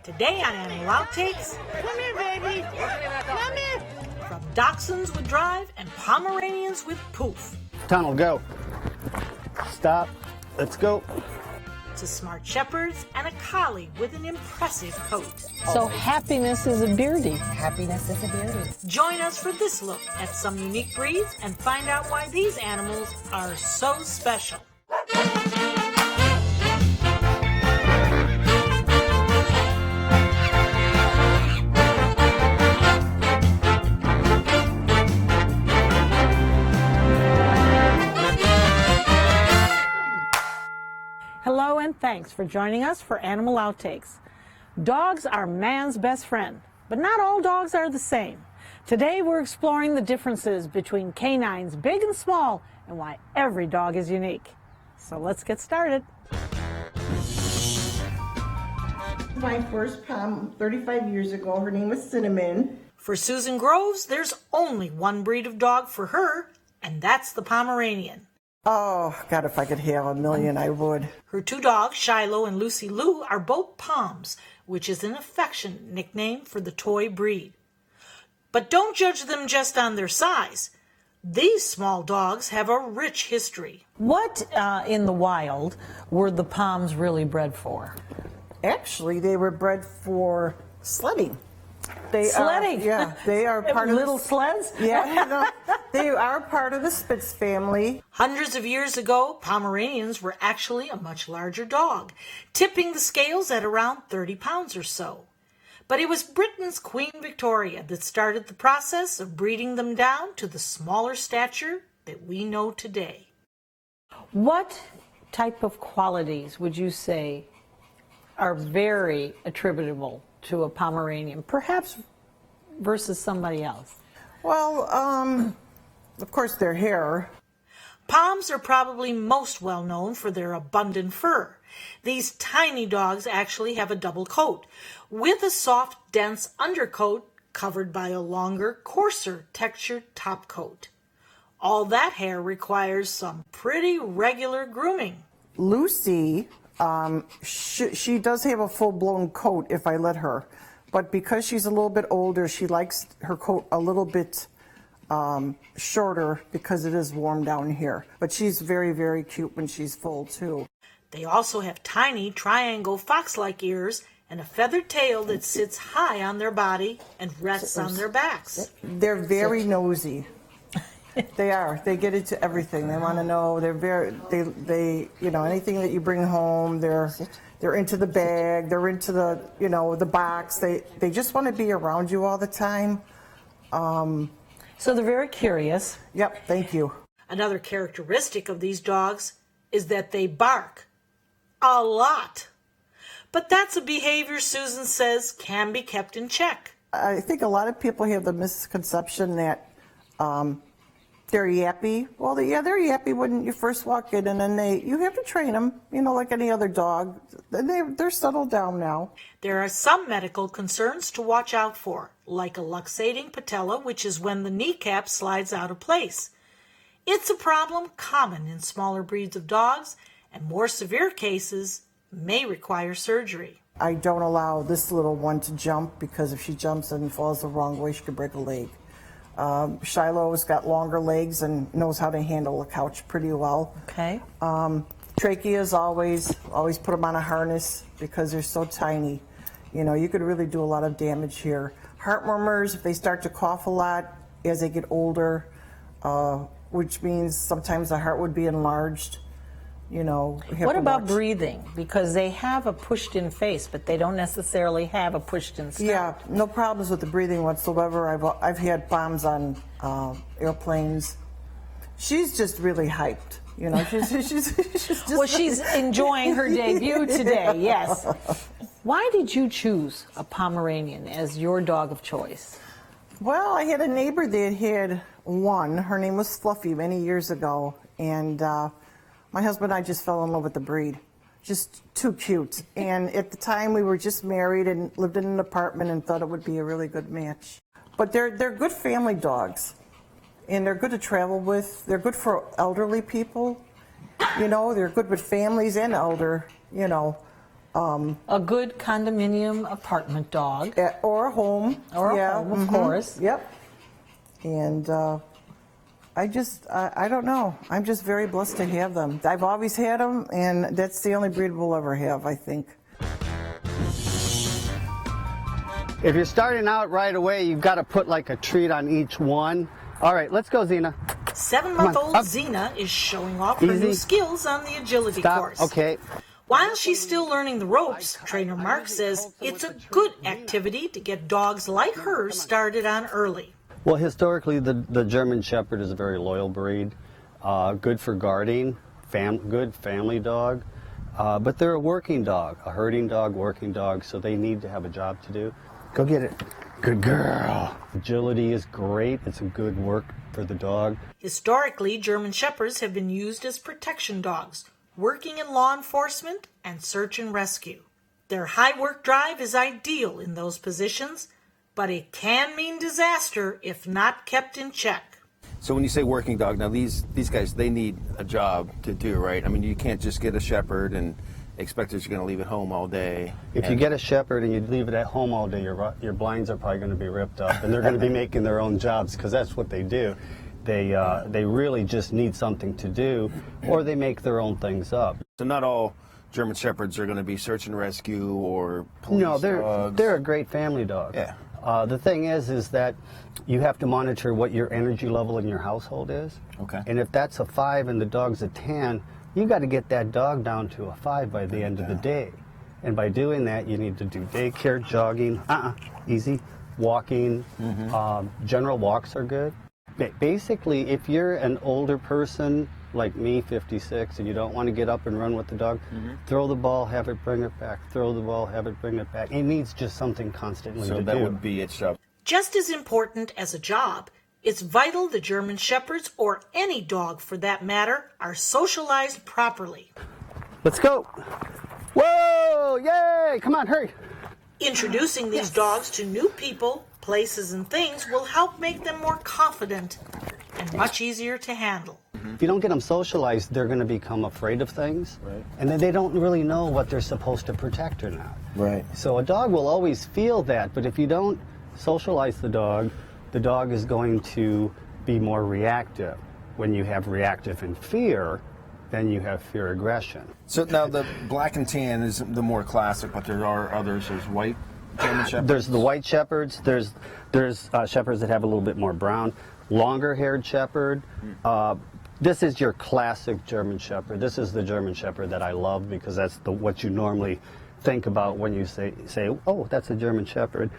Today on Animal Outtakes, Come here, baby. Come here. from Dachshunds with Drive and Pomeranians with Poof, Tunnel, go. Stop. Let's go. to Smart Shepherds and a Collie with an impressive coat. So happiness is a beardy. Happiness is a beauty. Join us for this look at some unique breeds and find out why these animals are so special. Hello and thanks for joining us for Animal Outtakes. Dogs are man's best friend, but not all dogs are the same. Today we're exploring the differences between canines, big and small, and why every dog is unique. So let's get started. My first Pom 35 years ago. Her name was Cinnamon. For Susan Groves, there's only one breed of dog for her, and that's the Pomeranian. Oh, God, if I could have a million, I would. Her two dogs, Shiloh and Lucy Lou, are both Poms, which is an affectionate nickname for the toy breed. But don't judge them just on their size. These small dogs have a rich history. What in the wild were the Poms really bred for? Actually, they were bred for sledding. Sledding? They are part of little sleds? Yeah, they are part of the Spitz family. Hundreds of years ago, Pomeranians were actually a much larger dog, tipping the scales at around 30 pounds or so. But it was Britain's Queen Victoria that started the process of breeding them down to the smaller stature that we know today. What type of qualities would you say are very attributable to a Pomeranian, perhaps versus somebody else? Well, of course, their hair. Poms are probably most well known for their abundant fur. These tiny dogs actually have a double coat, with a soft, dense undercoat covered by a longer, coarser textured top coat. All that hair requires some pretty regular grooming. Lucy, she does have a full-blown coat if I let her. But because she's a little bit older, she likes her coat a little bit shorter because it is warm down here. But she's very, very cute when she's full, too. They also have tiny triangle fox-like ears and a feathered tail that sits high on their body and rests on their backs. They're very nosy. They are. They get into everything. They want to know. They're very. They. You know, anything that you bring home, they're into the bag. They're into the. You know, the box. They just want to be around you all the time. So they're very curious. Yep. Thank you. Another characteristic of these dogs is that they bark a lot. But that's a behavior Susan says can be kept in check. I think a lot of people have the misconception that they're yappy. Well, they're yappy when you first walk in, and then you have to train them, you know, like any other dog. They're settled down now. There are some medical concerns to watch out for, like a luxating patella, which is when the kneecap slides out of place. It's a problem common in smaller breeds of dogs, and more severe cases may require surgery. I don't allow this little one to jump because if she jumps and falls the wrong way, she could break a leg. Shiloh's got longer legs and knows how to handle a couch pretty well. Okay. Tracheas always put them on a harness because they're so tiny. You know, you could really do a lot of damage here. Heart murmurs, if they start to cough a lot as they get older, which means sometimes the heart would be enlarged. You know. What about breathing? Because they have a pushed-in face, but they don't necessarily have a pushed-in stomach. Yeah, no problems with the breathing whatsoever. I've had bombs on airplanes. She's just really hyped. You know, she's just. Well, she's enjoying her debut today. Yes. Why did you choose a Pomeranian as your dog of choice? Well, I had a neighbor that had one. Her name was Fluffy many years ago, and my husband and I just fell in love with the breed. Just too cute. And at the time, we were just married and lived in an apartment and thought it would be a really good match. But they're good family dogs, and they're good to travel with. They're good for elderly people. You know, they're good with families and elder, you know. A good condominium apartment dog. Or a home. Or a home, of course. Yep. And I don't know. I'm just very blessed to have them. I've always had them, and that's the only breed we'll ever have, I think. If you're starting out right away, you've got to put like a treat on each one. All right, let's go, Xena. 7-month-old Come on, up. Xena is showing off her new Easy. skills on the agility Stop. course. Okay. While she's still learning the ropes, trainer Mark says it's a good activity to get dogs like her started on early. Well, historically, the German Shepherd is a very loyal breed, good for guarding, good family dog, but they're a working dog, a herding dog, working dog, so they need to have a job to do. Go get it. Good girl. Agility is great. It's a good work for the dog. Historically, German Shepherds have been used as protection dogs, working in law enforcement and search and rescue. Their high work drive is ideal in those positions, but it can mean disaster if not kept in check. So when you say working dog, now these guys, they need a job to do, right? I mean, you can't just get a shepherd and expect that you're going to leave it home all day. If you get a shepherd and you leave it at home all day, your blinds are probably going to be ripped up, and they're going to be making their own jobs because that's what they do. They really just need something to do, or they make their own things up. So not all German shepherds are going to be search and rescue or police No, dogs. they're a great family dog. Yeah. The thing is that you have to monitor what your energy level in your household is. Okay. And if that's a 5 and the dog's a 10, you got to get that dog down to a 5 by the end of the day. And by doing that, you need to do daycare, jogging, easy, walking. General walks are good. Basically, if you're an older person like me, 56, and you don't want to get up and run with the dog, throw the ball, have it, bring it back. Throw the ball, have it, bring it back. It needs just something constantly to do. So that would be its job. Just as important as a job, it's vital the German Shepherds, or any dog for that matter, are socialized properly. Let's go. Whoa, yay, come on, hurry. Introducing these dogs to new people, places, and things will help make them more confident and much easier to handle. If you don't get them socialized, they're going to become afraid of things, and then they don't really know what they're supposed to protect or not. Right. So a dog will always feel that, but if you don't socialize the dog is going to be more reactive. When you have reactive and fear, then you have fear aggression. So now the black and tan is the more classic, but there are others. There's white German shepherds. There's the white shepherds. There's shepherds that have a little bit more brown. Longer-haired shepherd. This is your classic German shepherd. This is the German shepherd that I love because that's what you normally think about when you say, oh, that's a German shepherd.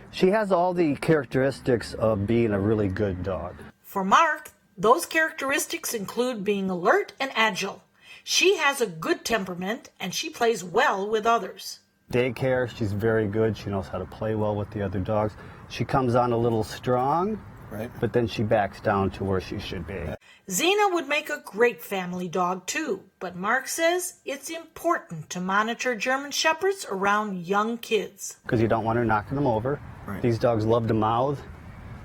She has all the characteristics of being a really good dog. For Mark, those characteristics include being alert and agile. She has a good temperament and she plays well with others. Daycare, she's very good. She knows how to play well with the other dogs. She comes on a little strong, but then she backs down to where she should be. Xena would make a great family dog too, but Mark says it's important to monitor German Shepherds around young kids. Because you don't want her knocking them over. These dogs love to mouth.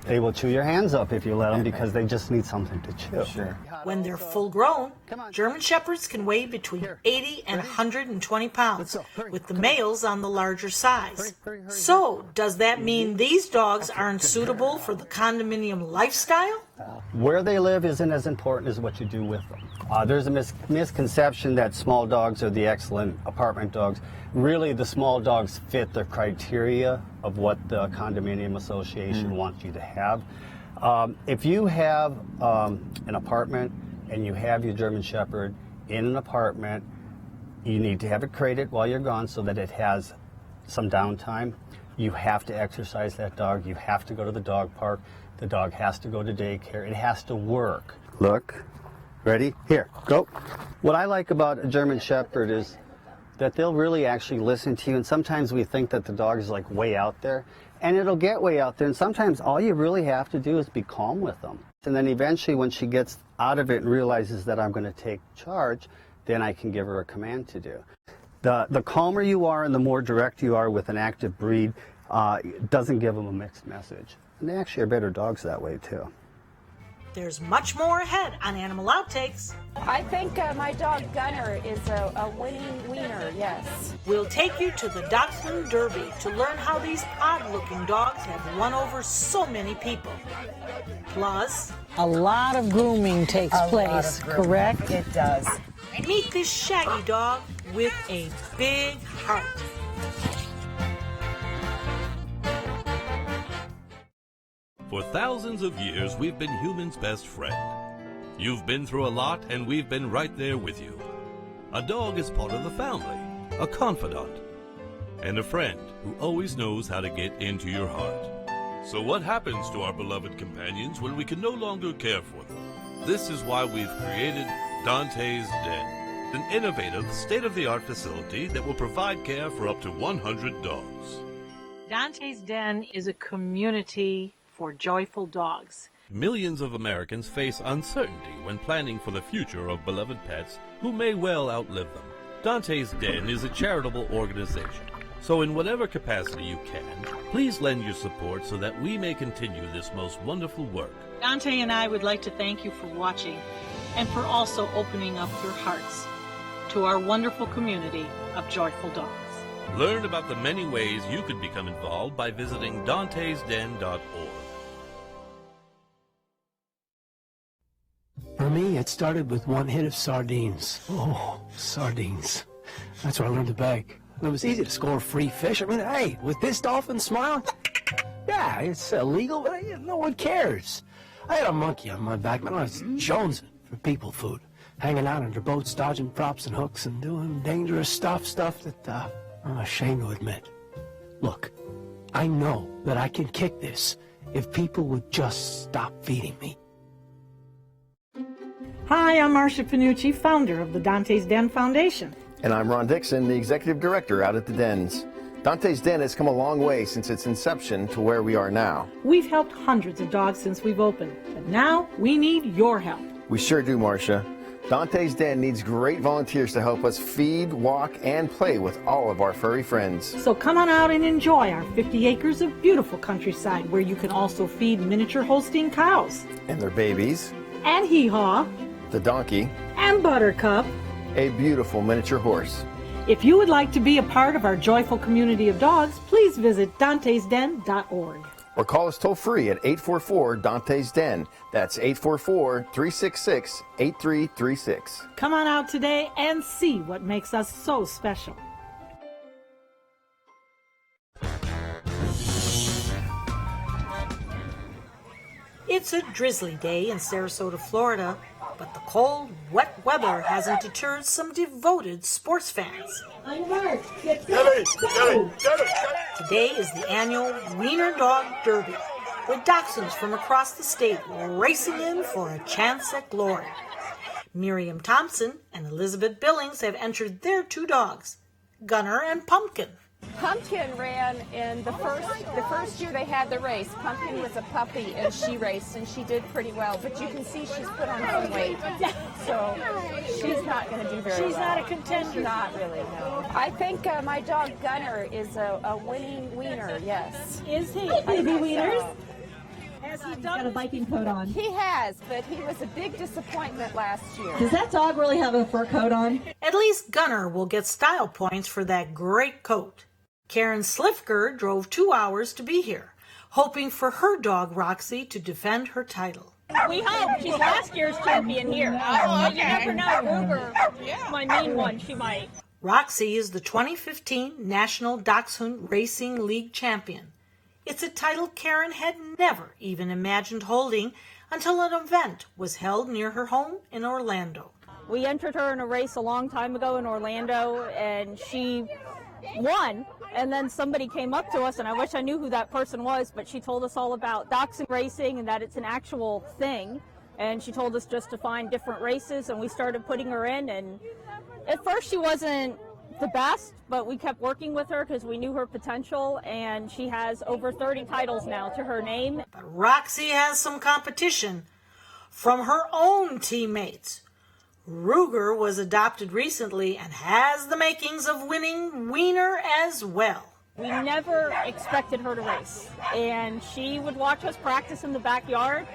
They will chew your hands up if you let them because they just need something to chew. Sure. When they're full grown, German Shepherds can weigh between 80 and 120 pounds, with the males on the larger size. So, does that mean these dogs aren't suitable for the condominium lifestyle? Where they live isn't as important as what you do with them. There's a misconception that small dogs are the excellent apartment dogs. Really, the small dogs fit the criteria of what the condominium association wants you to have. If you have an apartment and you have your German Shepherd in an apartment, you need to have it crated while you're gone so that it has some downtime. You have to exercise that dog. You have to go to the dog park. The dog has to go to daycare. It has to work. Look. Ready? Here, go. What I like about a German Shepherd is that they'll really actually listen to you, and sometimes we think that the dog is like way out there, and it'll get way out there, and sometimes all you really have to do is be calm with them. And then eventually when she gets out of it and realizes that I'm going to take charge, then I can give her a command to do. The calmer you are and the more direct you are with an active breed doesn't give them a mixed message. And they actually are better dogs that way too. There's much more ahead on Animal Outtakes. I think my dog Gunner is a winning wiener, yes. We'll take you to the Dachshund Derby to learn how these odd-looking dogs have won over so many people. Plus, A lot of grooming takes place, correct? It does. meet this shaggy dog with a big heart. For thousands of years, we've been humans' best friend. You've been through a lot, and we've been right there with you. A dog is part of the family, a confidant, and a friend who always knows how to get into your heart. So what happens to our beloved companions when we can no longer care for them? This is why we've created Dante's Den, an innovative, state-of-the-art facility that will provide care for up to 100 dogs. Dante's Den is a community for joyful dogs. Millions of Americans face uncertainty when planning for the future of beloved pets who may well outlive them. Dante's Den is a charitable organization, so in whatever capacity you can, please lend your support so that we may continue this most wonderful work. Dante and I would like to thank you for watching and for also opening up your hearts to our wonderful community of joyful dogs. Learn about the many ways you could become involved by visiting dantesden.org. For me, it started with one hit of sardines. Oh, sardines. That's where I learned to beg. It was easy to score free fish. I mean, hey, with this dolphin smile, yeah, it's illegal, but no one cares. I had a monkey on my back, man. I was jonesing for people food, hanging out under boats, dodging props and hooks, and doing dangerous stuff that I'm ashamed to admit. Look, I know that I can kick this if people would just stop feeding me. Hi, I'm Marcia Panucci, founder of the Dante's Den Foundation. And I'm Ron Dixon, the executive director out at the Dens. Dante's Den has come a long way since its inception to where we are now. We've helped hundreds of dogs since we've opened, but now we need your help. We sure do, Marcia. Dante's Den needs great volunteers to help us feed, walk, and play with all of our furry friends. So come on out and enjoy our 50 acres of beautiful countryside where you can also feed miniature Holstein cows. And their babies. And Hee-Haw. The donkey. And Buttercup. A beautiful miniature horse. If you would like to be a part of our joyful community of dogs, please visit dantesden.org. Or call us toll free at 844-DANTES-DEN. That's 844-366-8336. Come on out today and see what makes us so special. It's a drizzly day in Sarasota, Florida, but the cold, wet weather hasn't deterred some devoted sports fans. Today is the annual Wiener Dog Derby, with dachshunds from across the state racing in for a chance at glory. Miriam Thompson and Elizabeth Billings have entered their two dogs, Gunner and Pumpkin. Pumpkin ran in the first year they had the race. Pumpkin was a puppy and she raced and she did pretty well. But you can see she's put on some weight, so she's not going to do very well. She's not a contender. Not really, no. I think my dog Gunner is a winning wiener, yes. Is he? Baby wieners? Has he He's got a Viking coat on. He has, but he was a big disappointment last year. Does that dog really have a fur coat on? At least Gunner will get style points for that great coat. Karen Slifker drove 2 hours to be here, hoping for her dog Roxy to defend her title. We hope. She's last year's champion here. Oh, okay. You never know. Ruger, my main one, she might. Roxy is the 2015 National Dachshund Racing League champion. It's a title Karen had never even imagined holding until an event was held near her home in Orlando. We entered her in a race a long time ago in Orlando, and she won. And then somebody came up to us, and I wish I knew who that person was, but she told us all about dachshund racing and that it's an actual thing. And she told us just to find different races, and we started putting her in. And at first she wasn't the best, but we kept working with her because we knew her potential, and she has over 30 titles now to her name. But Roxy has some competition from her own teammates. Ruger was adopted recently and has the makings of winning Wiener as well. We never expected her to race, and she would watch us practice in the backyard,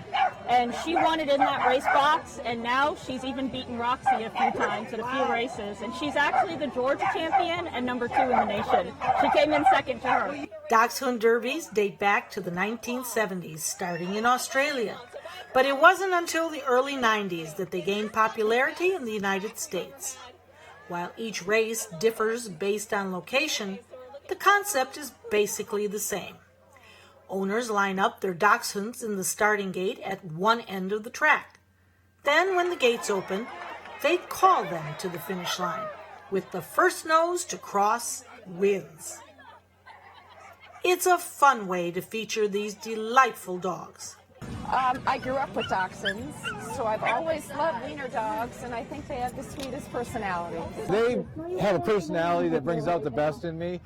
And she won it in that race box, and now she's even beaten Roxy a few times at a few races. And she's actually the Georgia champion and number 2 in the nation. She came in second to her. Dachshund derbies date back to the 1970s, starting in Australia. But it wasn't until the early 90s that they gained popularity in the United States. While each race differs based on location, the concept is basically the same. Owners line up their dachshunds in the starting gate at one end of the track. Then, when the gates open, they call them to the finish line, with the first nose to cross wins. It's a fun way to feature these delightful dogs. I grew up with dachshunds, so I've always loved wiener dogs, and I think they have the sweetest personality. They have a personality that brings out the best in me.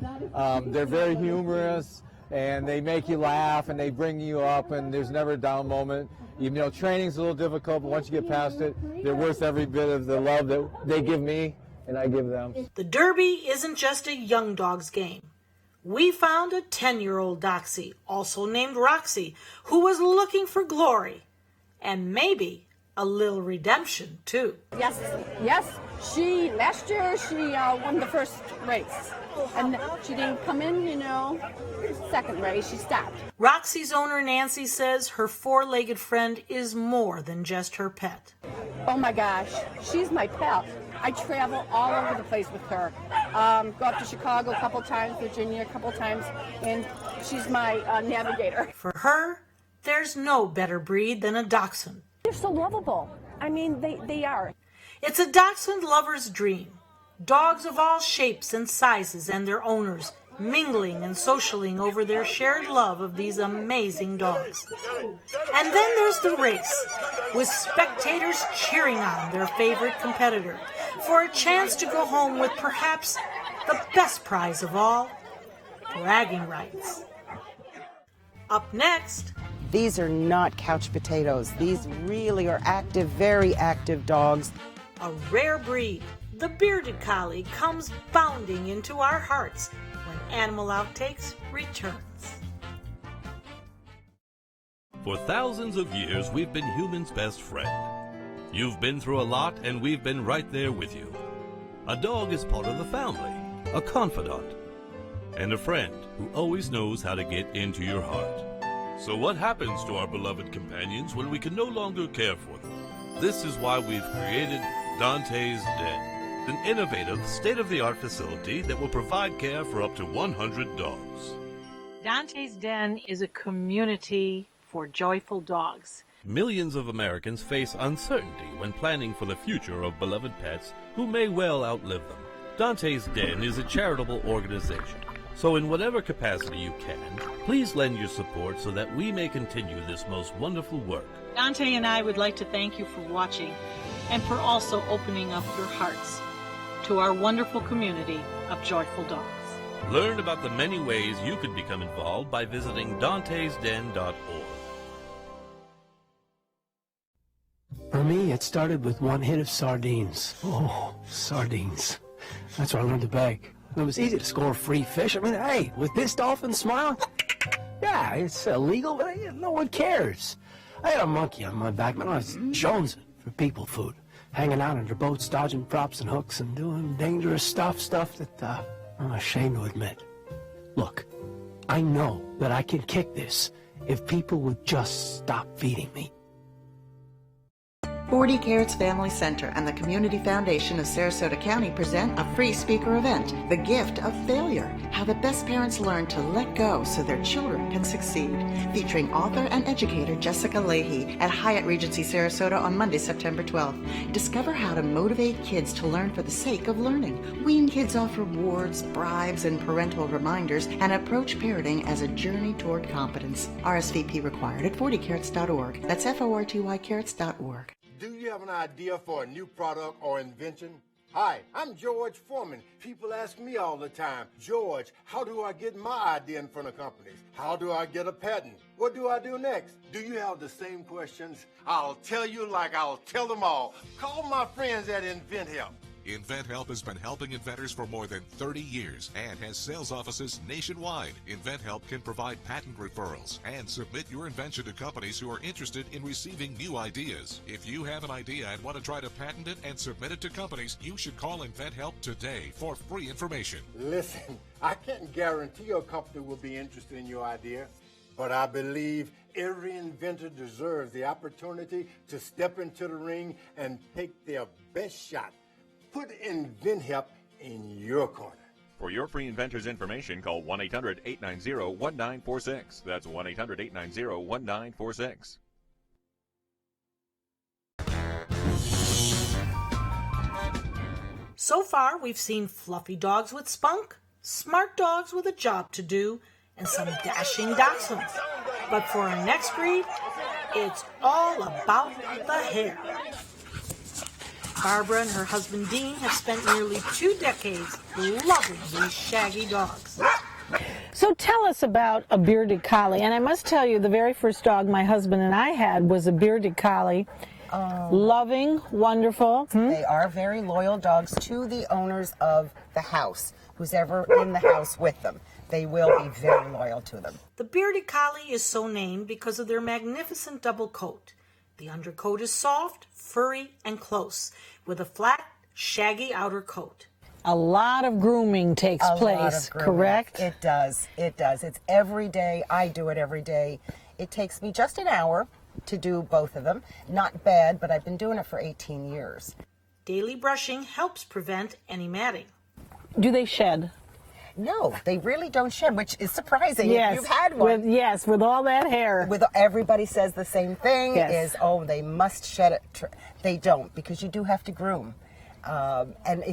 They're very humorous, and they make you laugh, and they bring you up, and there's never a down moment. You know, training's a little difficult, but once you get past it, they're worth every bit of the love that they give me and I give them. The Derby isn't just a young dog's game. We found a 10-year-old Doxie, also named Roxy, who was looking for glory and maybe a little redemption, too. Yes. Last year she won the first race, and she didn't come in, second race, she stopped. Roxy's owner, Nancy, says her four-legged friend is more than just her pet. Oh my gosh, she's my pet. I travel all over the place with her. Go up to Chicago a couple times, Virginia a couple times, and she's my navigator. For her, there's no better breed than a dachshund. They're so lovable. I mean, they are. It's a dachshund lover's dream. Dogs of all shapes and sizes and their owners mingling and socialing over their shared love of these amazing dogs. And then there's the race, with spectators cheering on their favorite competitor for a chance to go home with perhaps the best prize of all, bragging rights. Up next, these are not couch potatoes. These really are active, very active dogs. A rare breed, the bearded collie, comes bounding into our hearts when Animal Outtakes returns. For thousands of years, we've been humans' best friend. You've been through a lot, and we've been right there with you. A dog is part of the family, a confidant, and a friend who always knows how to get into your heart. So what happens to our beloved companions when we can no longer care for them? This is why we've created Dante's Den, an innovative, state-of-the-art facility that will provide care for up to 100 dogs. Dante's Den is a community for joyful dogs. Millions of Americans face uncertainty when planning for the future of beloved pets who may well outlive them. Dante's Den is a charitable organization, so in whatever capacity you can, please lend your support so that we may continue this most wonderful work. Dante and I would like to thank you for watching and for also opening up your hearts to our wonderful community of joyful dogs. Learn about the many ways you could become involved by visiting dantesden.org. For me, it started with one hit of sardines. Oh, sardines. That's where I learned to bag. It was easy to score free fish. I mean, hey, with this dolphin smile, yeah, it's illegal, but no one cares. I had a monkey on my back, man. I was jonesing for people food, hanging out under boats, dodging props and hooks, and doing dangerous stuff that I'm ashamed to admit. Look, I know that I can kick this if people would just stop feeding me. 40 Carrots Family Center and the Community Foundation of Sarasota County present a free speaker event, The Gift of Failure, How the Best Parents Learn to Let Go so Their Children Can Succeed, featuring author and educator Jessica Leahy at Hyatt Regency Sarasota on Monday, September 12th. Discover how to motivate kids to learn for the sake of learning. Wean kids off rewards, bribes, and parental reminders, and approach parenting as a journey toward competence. RSVP required at 40carrots.org. That's FORTY carrots.org. Do you have an idea for a new product or invention? Hi, I'm George Foreman. People ask me all the time, George, how do I get my idea in front of companies? How do I get a patent? What do I do next? Do you have the same questions? I'll tell you like I'll tell them all. Call my friends at InventHelp. InventHelp has been helping inventors for more than 30 years and has sales offices nationwide. InventHelp can provide patent referrals and submit your invention to companies who are interested in receiving new ideas. If you have an idea and want to try to patent it and submit it to companies, you should call InventHelp today for free information. Listen, I can't guarantee a company will be interested in your idea, but I believe every inventor deserves the opportunity to step into the ring and take their best shot. Put InventHelp in your corner. For your free inventor's information, call 1-800-890-1946. That's 1-800-890-1946. So far, we've seen fluffy dogs with spunk, smart dogs with a job to do, and some dashing dachshunds. But for our next breed, it's all about the hair. Barbara and her husband Dean have spent nearly 2 decades loving these shaggy dogs. So tell us about a bearded collie. And I must tell you, the very first dog my husband and I had was a bearded collie. Loving, wonderful. They are very loyal dogs to the owners of the house, who's ever in the house with them. They will be very loyal to them. The bearded collie is so named because of their magnificent double coat. The undercoat is soft, furry, and close, with a flat, shaggy outer coat. A lot of grooming takes place, correct? It does. It does. It's every day. I do it every day. It takes me just an hour to do both of them. Not bad, but I've been doing it for 18 years. Daily brushing helps prevent any matting. Do they shed? No, they really don't shed, which is surprising. Yes, if you've had one. With all that hair. Everybody says the same thing, yes. they must shed it. They don't, because you do have to groom. And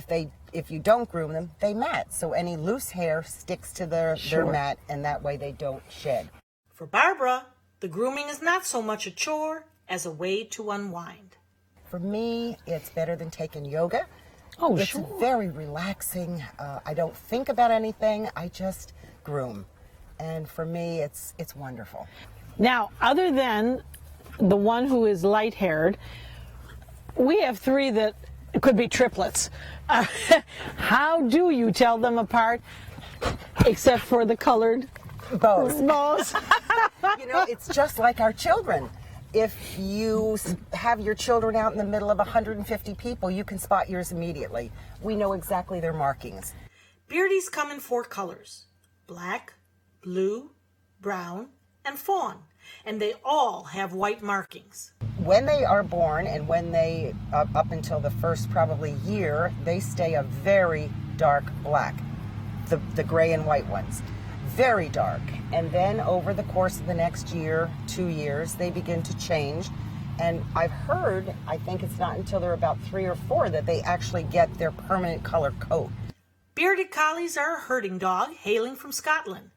if you don't groom them, they mat. So any loose hair sticks to their mat, and that way they don't shed. For Barbara, the grooming is not so much a chore as a way to unwind. For me, it's better than taking yoga. Oh, it's sure. very relaxing. I don't think about anything. I just groom. And for me, it's wonderful. Now, other than the one who is light-haired, we have 3 that could be triplets. How do you tell them apart, except for the colored bows? You know, it's just like our children. If you have your children out in the middle of 150 people, you can spot yours immediately. We know exactly their markings. Beardies come in 4 colors: black, blue, brown, and fawn, and they all have white markings. When they are born and when they, up until the first probably year, they stay a very dark black, the gray and white ones. Very dark. And then over the course of the next year, 2 years, they begin to change. And I've heard, I think it's not until they're about 3 or 4 that they actually get their permanent color coat. Bearded collies are a herding dog hailing from Scotland.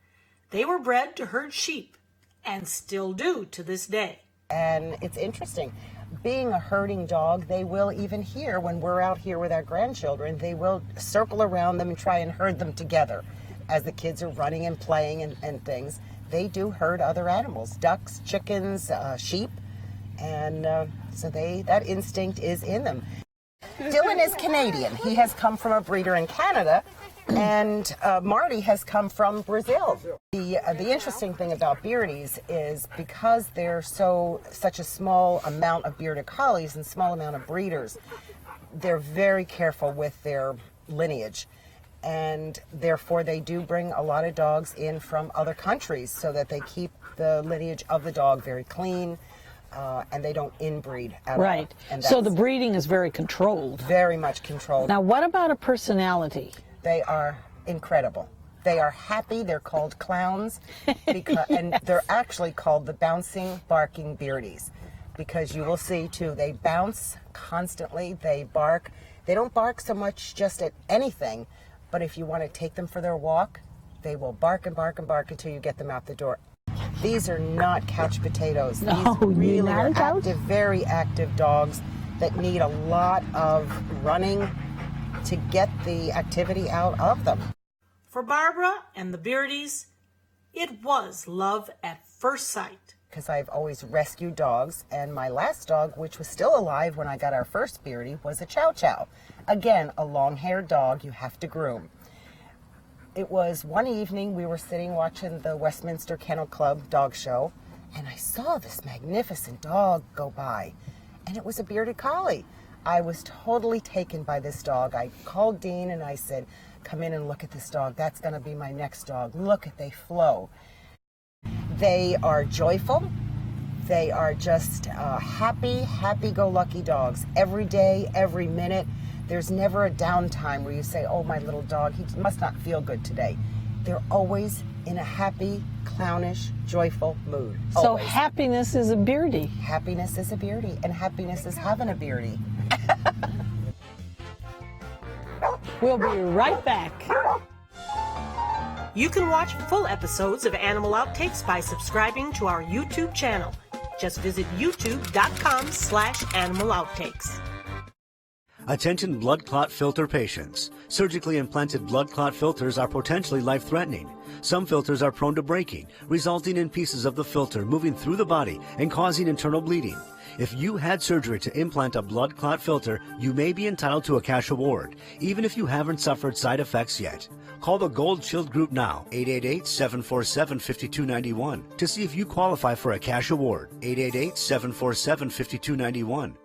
They were bred to herd sheep and still do to this day. And it's interesting. Being a herding dog, they will, even here, when we're out here with our grandchildren, they will circle around them and try and herd them together. As the kids are running and playing and things, they do herd other animals, ducks, chickens, sheep, and so that instinct is in them. Dylan is Canadian. He has come from a breeder in Canada, and Marty has come from Brazil. The interesting thing about Beardies is because they're such a small amount of bearded collies and small amount of breeders, they're very careful with their lineage. And therefore they do bring a lot of dogs in from other countries so that they keep the lineage of the dog very clean, and they don't inbreed at all. Right. So the breeding is very controlled. Very much controlled. Now, what about a personality? They are incredible. They are happy. They're called clowns, and they're actually called the bouncing, barking Beardies, because you will see, too, they bounce constantly. They bark. They don't bark so much just at anything, but if you want to take them for their walk, they will bark and bark and bark until you get them out the door. These are not couch potatoes. No, these really are not active, very active dogs that need a lot of running to get the activity out of them. For Barbara and the Beardies, it was love at first sight. Because I've always rescued dogs, and my last dog, which was still alive when I got our first Beardie, was a Chow Chow. Again, a long-haired dog you have to groom. It was one evening we were sitting watching the Westminster Kennel Club dog show, and I saw this magnificent dog go by, and it was a bearded collie. I was totally taken by this dog. I called Dean and I said, come in and look at this dog. That's going to be my next dog. Look at they flow. They are joyful. They are just happy, happy-go-lucky dogs. Every day, every minute. There's never a downtime where you say, oh, my little dog, he must not feel good today. They're always in a happy, clownish, joyful mood. So Always. happiness is a beardy. Happiness is a beardy, and happiness is having a beardy. We'll be right back. You can watch full episodes of Animal Outtakes by subscribing to our YouTube channel. Just visit youtube.com/animalouttakes. Attention blood clot filter patients. Surgically implanted blood clot filters are potentially life-threatening. Some filters are prone to breaking, resulting in pieces of the filter moving through the body and causing internal bleeding. If you had surgery to implant a blood clot filter, you may be entitled to a cash award, even if you haven't suffered side effects yet. Call the Gold Shield Group now, 888-747-5291, to see if you qualify for a cash award, 888-747-5291.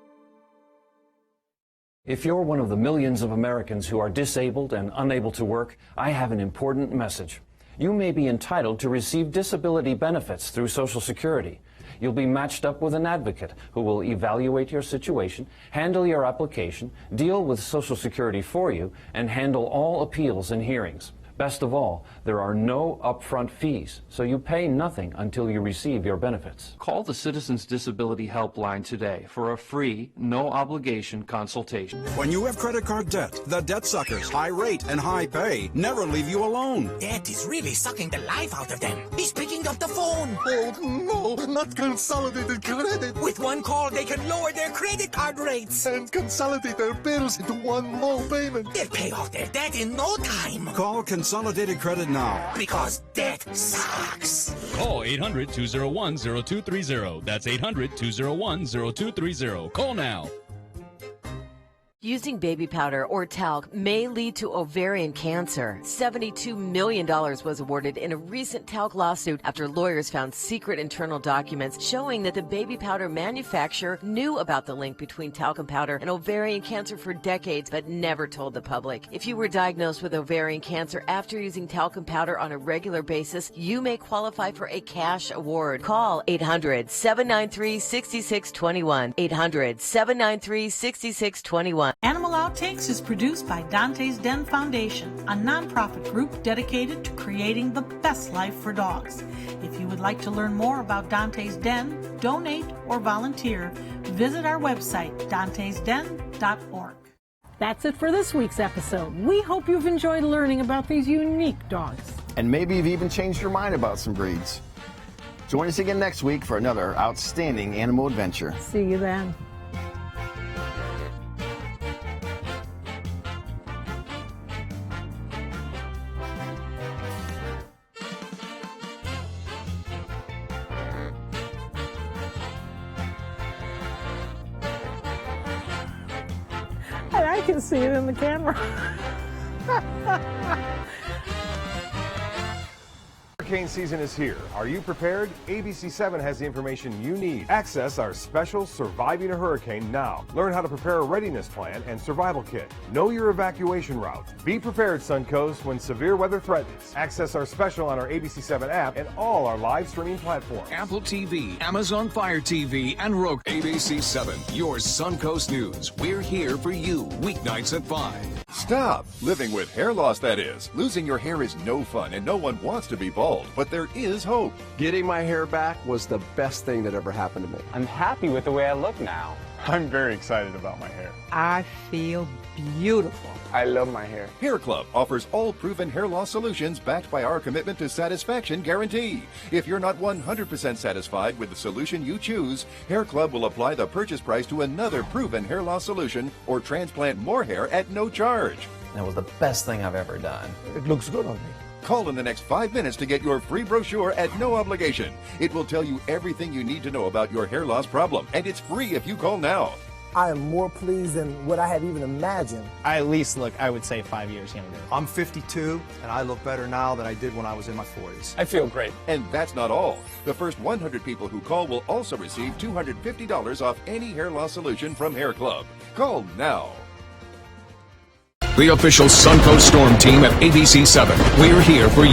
If you're one of the millions of Americans who are disabled and unable to work, I have an important message. You may be entitled to receive disability benefits through Social Security. You'll be matched up with an advocate who will evaluate your situation, handle your application, deal with Social Security for you, and handle all appeals and hearings. Best of all, there are no upfront fees, so you pay nothing until you receive your benefits. Call the Citizens Disability Helpline today for a free, no-obligation consultation. When you have credit card debt, the debt suckers, high rate and high pay, never leave you alone. Debt is really sucking the life out of them. He's picking up the phone. Oh, no, not Consolidated Credit. With one call, they can lower their credit card rates. And consolidate their bills into one low payment. They'll pay off their debt in no time. Call Consolidated Credit now. Because debt sucks. Call 800-201-0230. That's 800-201-0230. Call now. Using baby powder or talc may lead to ovarian cancer. $72 million was awarded in a recent talc lawsuit after lawyers found secret internal documents showing that the baby powder manufacturer knew about the link between talcum powder and ovarian cancer for decades, but never told the public. If you were diagnosed with ovarian cancer after using talcum powder on a regular basis, you may qualify for a cash award. Call 800-793-6621. 800-793-6621. Animal Outtakes is produced by Dante's Den Foundation, a nonprofit group dedicated to creating the best life for dogs. If you would like to learn more about Dante's Den, donate, or volunteer, visit our website, dantesden.org. That's it for this week's episode. We hope you've enjoyed learning about these unique dogs. And maybe you've even changed your mind about some breeds. Join us again next week for another outstanding animal adventure. See you then. And I can see it in the camera. Hurricane season is here. Are you prepared? ABC7 has the information you need. Access our special Surviving a Hurricane now. Learn how to prepare a readiness plan and survival kit. Know your evacuation route. Be prepared, Suncoast, when severe weather threatens. Access our special on our ABC7 app and all our live streaming platforms. Apple TV, Amazon Fire TV, and Roku. ABC7, your Suncoast News. We're here for you, weeknights at 5. Stop living with hair loss, that is. Losing your hair is no fun and no one wants to be bald, but there is hope. Getting my hair back was the best thing that ever happened to me. I'm happy with the way I look now. I'm very excited about my hair. I feel beautiful. I love my hair. Hair Club offers all proven hair loss solutions backed by our commitment to satisfaction guarantee. If you're not 100% satisfied with the solution you choose, Hair Club will apply the purchase price to another proven hair loss solution or transplant more hair at no charge. That was the best thing I've ever done. It looks good on me. Call in the next 5 minutes to get your free brochure at no obligation. It will tell you everything you need to know about your hair loss problem, and it's free if you call now. I am more pleased than what I had even imagined. I at least look, I would say, 5 years younger. I'm 52, and I look better now than I did when I was in my 40s. I feel great. And that's not all. The first 100 people who call will also receive $250 off any hair loss solution from Hair Club. Call now. The official Suncoast Storm team at ABC 7. We're here for you.